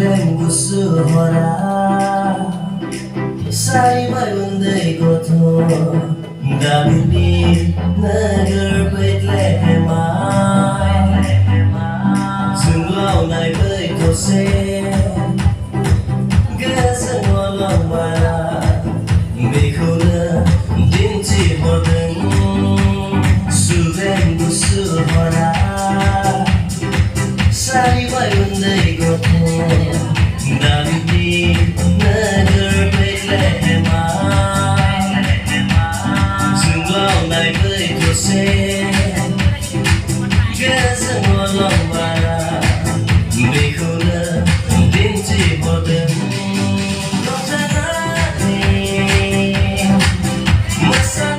수백 무수하라 사이발 운데 고토 가비니 너를 베틀레헴아 승lau này với cô xe ghé sang ngõ lòng bà bị khô lơ đến chỉ một đừng 수백 무수하라 사이발 운데 고토 가비니 너를 베틀레헴아 승lau này với cô xe ghé sang ngõ lòng bà bị khô lơ đến chỉ một đêm không thể nói mất xa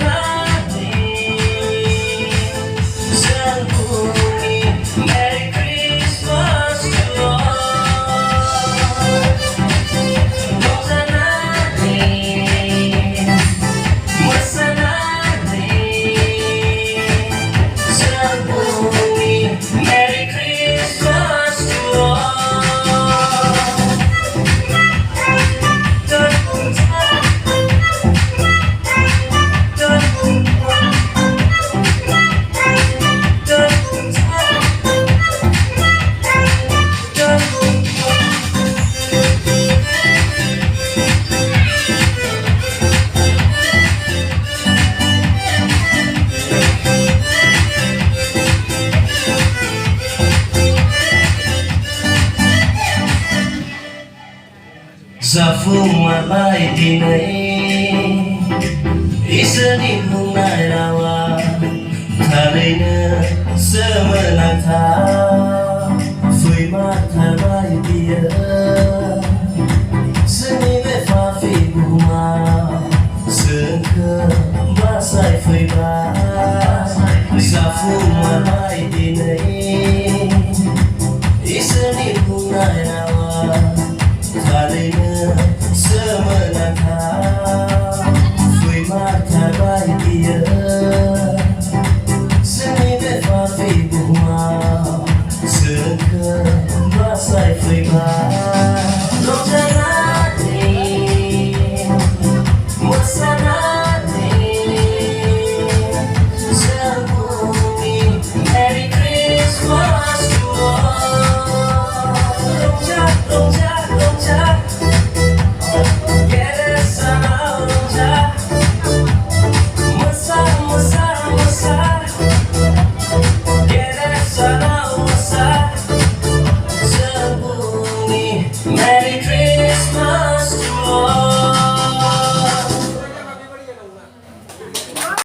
đi giang vui Merry Christmas to all không thể nói mất xa đi giang vui Merry Christmas to all. Giờ phung mà bay đi này ý sẽ đi hôm nay nào à thà đây nữa sớm mơ nàng thà phơi mát thà bay bia sẽ đi về pha phi bù mà sương khơ ba say phơi ba giờ phung mà bay đi này ý sẽ đi hôm nay nào à thà đây nữa sớm mơ nàng thà phơi mát thà bay bia sẽ đi về pha phi bù mà sương khơ ba say phơi ba không thể nói một xa đi giang vui Merry Christmas to all Rong cha Quieres amar rong cha Masa Quieres amar masa giang vui Merry Christmas to all